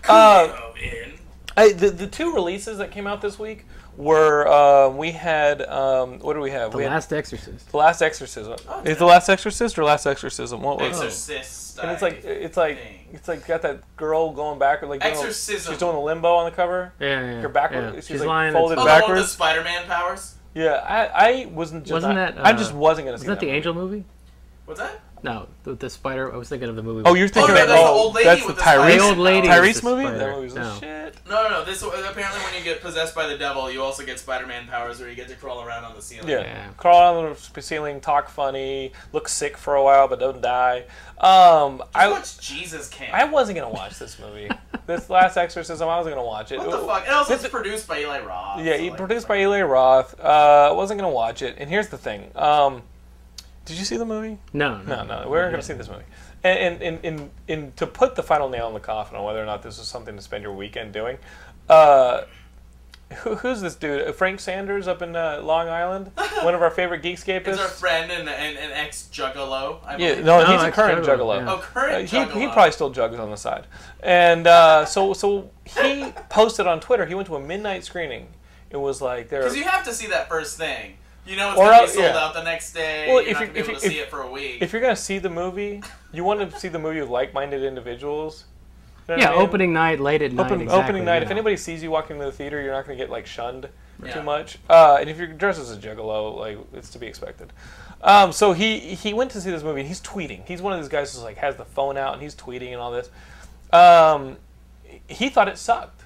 The two releases that came out this week were we had what do we have? The Last Exorcist. The Last Exorcism. Is The Last Exorcist or Last Exorcism? What was Exorcist. And it's like got that girl going backward, like Exorcism. She's doing the limbo on the cover. Yeah. Her backward. Yeah. She's like lying folded backwards. backwards. The one with the Spider-Man powers. Yeah, I wasn't that. I just wasn't gonna see that. Was that the Angel movie? What's that? No, the spider. I was thinking of the movie. Oh, you're thinking of the old lady that's with the the spider. Tyrese, The old lady Tyrese with the movie. spider. That movie was No. shit. No. This apparently when you get possessed by the devil, you also get Spider-Man powers, where you get to crawl around on the ceiling. Yeah. Crawl on the ceiling, talk funny, look sick for a while but don't die. I watched Jesus Camp. I wasn't gonna watch this movie. This Last Exorcism, I wasn't gonna watch it. What the fuck? And also, it's produced by Eli Roth. Yeah, produced by Eli Roth. I wasn't gonna watch it. And here's the thing. Did you see the movie? No. We're gonna see this movie. And to put the final nail in the coffin on whether or not this is something to spend your weekend doing, who's this dude? Frank Sanders up in Long Island, one of our favorite Geekscapists. He's our friend and ex-juggalo. Yeah, no, he's a current juggalo. Yeah. Oh, current juggalo. He probably still jugs on the side. And so he posted on Twitter. He went to a midnight screening. It was like there. Because you have to see that first thing. You know it's going to be sold out the next day. Well, you're not going to be able to see it for a week. If you're going to see the movie, you want to see the movie with like-minded individuals. You know yeah, what I mean? opening night, late at night. Opening night. If anybody sees you walking into the theater, you're not going to get like shunned too much. And if you're dressed as a juggalo, like it's to be expected. So he went to see this movie and he's tweeting. He's one of these guys who's like has the phone out and he's tweeting and all this. He thought it sucked.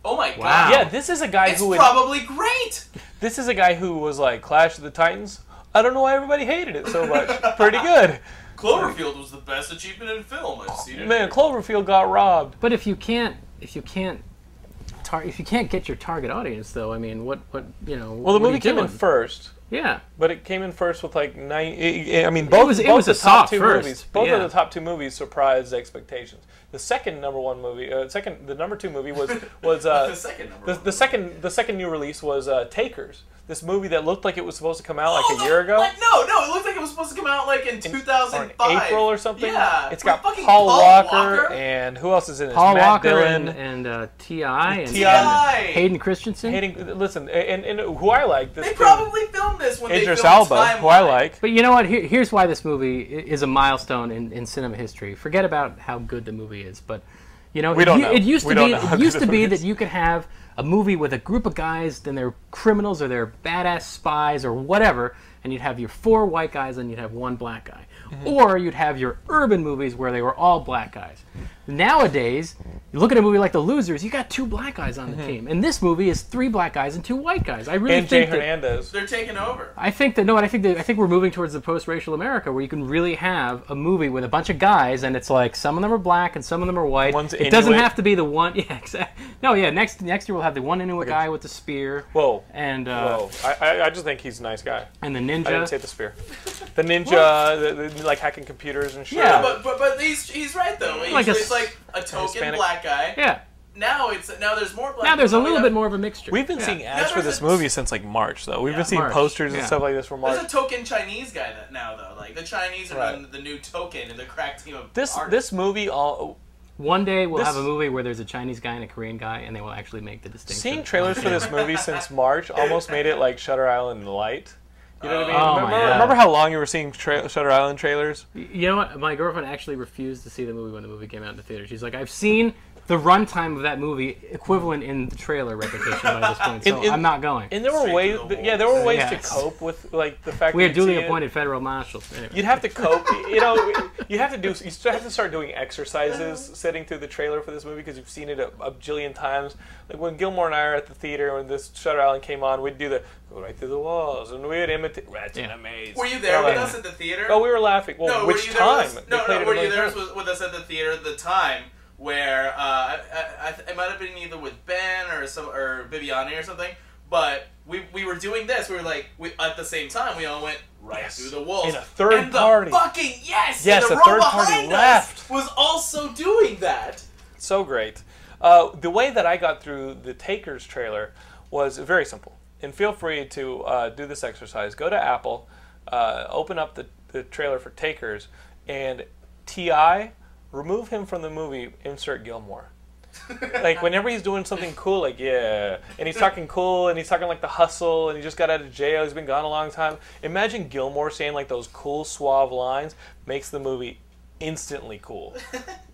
Oh my god! Yeah, this is a guy who it's probably great. This is a guy who was like Clash of the Titans. I don't know why everybody hated it so much. Pretty good. Cloverfield was the best achievement in film I've seen. Man, Cloverfield got robbed. But if you can't get your target audience, though, I mean, what you know? Well, the movie came in first. Yeah, but it came in first with like 9. I mean, both the top two movies. Both of the top two movies surprised expectations. The second number one movie, the number two movie was the second new release was Takers. This movie that looked like it was supposed to come out like a year ago. No, it looked like it was supposed to come out like in 2005. Or April or something. Yeah. It's got Paul Walker and who else is in it? Paul Matt Walker Dillon and T.I. and Hayden Christensen. Listen, and who I like. They probably filmed this when Idris they filmed Elba, who I like. But you know what? Here's why this movie is a milestone in cinema history. Forget about how good the movie is, but you know, it used to be that you could have a movie with a group of guys, then they're criminals or they're badass spies or whatever, and you'd have your 4 white guys and you'd have 1 black guy. Or you'd have your urban movies where they were all black guys. Nowadays, you look at a movie like The Losers, you got 2 black guys on the team. And this movie is 3 black guys and 2 white guys. I really think Jay Hernandez. They're taking over. I think we're moving towards the post-racial America where you can really have a movie with a bunch of guys and it's like some of them are black and some of them are white. It doesn't have to be the one. Yeah, exactly. No, yeah. Next year we'll have the one Inuit guy with the spear. Whoa. And whoa. I just think he's a nice guy. And the ninja. I didn't say the spear. The ninja, the like hacking computers and shit. Yeah, but he's right though. It's like a token Hispanic black guy. Yeah. Now there's more black. Now there's a little bit more of a mixture. We've been seeing ads for this movie since like March, though. We've been seeing posters and stuff like this for March. There's a token Chinese guy now, though. Like the Chinese are the new token in the crack team of this movie. One day we'll have a movie where there's a Chinese guy and a Korean guy, and they will actually make the distinction. Seeing trailers for this movie since March almost made it like Shutter Island Light. You know what I mean? Remember how long you were seeing Shutter Island trailers? You know what? My girlfriend actually refused to see the movie when the movie came out in the theater. She's like, I've seen the runtime of that movie equivalent in the trailer repetition by this point, so I'm not going. And there were ways, to cope with like the fact we that had duly appointed federal marshals. Anyway. You'd have to cope. You have to start doing exercises sitting through the trailer for this movie because you've seen it a bajillion times. Like when Gilmore and I are at the theater when this Shutter Island came on, we'd do the go right through the walls and we'd imitate rats in a maze. Were you there with us at the theater? Oh, we were laughing. Well, which time? Were you there with us at the theater at the time? Where it might have been either with Ben or Viviani or something, but we were doing this. We were like at the same time. We all went through the walls. In a third party. Yes, and the third party left. Was also doing that. So great. The way that I got through the Takers trailer was very simple. And feel free to do this exercise. Go to Apple, open up the trailer for Takers, and T.I. remove him from the movie, insert Gilmore. Like, whenever he's doing something cool, like, yeah. And he's talking cool, and he's talking, like, the hustle, and he just got out of jail. He's been gone a long time. Imagine Gilmore saying, like, those cool, suave lines. Makes the movie instantly cool.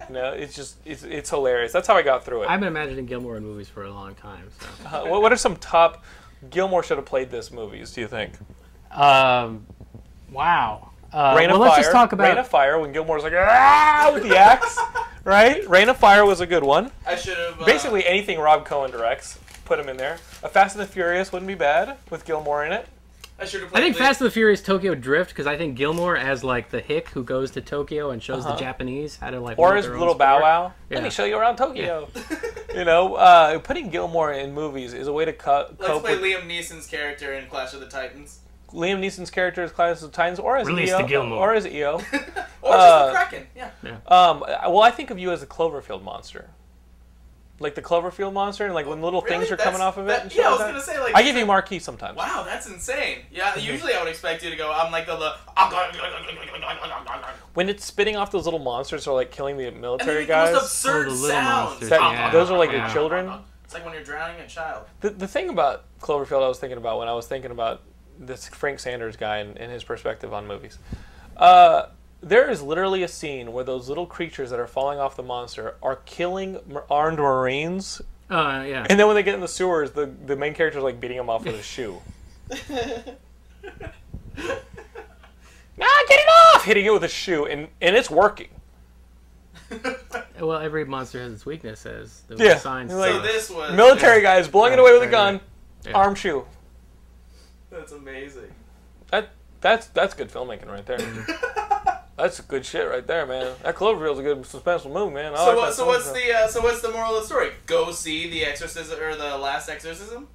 You know, it's just, it's hilarious. That's how I got through it. I've been imagining Gilmore in movies for a long time. So. What are some top Gilmore should have played this movies, do you think? Wow. Rain of Fire. Let's just talk about Rain of Fire, when Gilmore's like, ah, with the axe. Right? Rain of Fire was a good one. I should have... Basically, anything Rob Cohen directs, put him in there. A Fast and the Furious wouldn't be bad, with Gilmore in it. I should have I think Fast and the Furious Tokyo Drift, because I think Gilmore as, like, the hick who goes to Tokyo and shows the Japanese how to, like, or his little Bow Wow. Yeah. Let me show you around Tokyo. Yeah. You know, putting Gilmore in movies is a way to cope Let's play with Liam Neeson's character in Clash of the Titans. Liam Neeson's character as Clash of the Titans, or as Release EO, the Gilmore. or as EO. Or just the Kraken, yeah. Well, I think of you as a Cloverfield monster. Like the Cloverfield monster, and like when little things are coming off of it. And shit yeah, I was like gonna say, like, I give you Marquis sometimes. Wow, that's insane. Yeah, usually I would expect you to go, I'm like the when it's spitting off those little monsters, or like killing the military and then guys. The most absurd sounds. Those are like your children. It's like when you're drowning a child. The thing about Cloverfield I was thinking about when I was thinking about this Frank Sanders guy and his perspective on movies. There is literally a scene where those little creatures that are falling off the monster are killing armed Marines. Yeah. And then when they get in the sewers, the main character is like beating them off with a shoe. Get it off! Hitting it with a shoe, and it's working. Well, every monster has its weakness, as the signs. Like, so this was military guys blowing it away with a gun, arm shoe. That's amazing. That's good filmmaking right there. That's good shit right there, man. That Cloverfield's a good suspenseful movie, man. So what's the moral of the story? Go see The Exorcism or The Last Exorcism?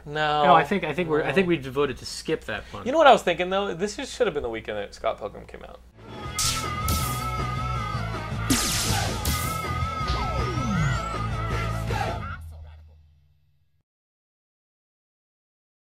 No, I think we devoted to skip that one. You know what I was thinking though? This should have been the weekend that Scott Pilgrim came out.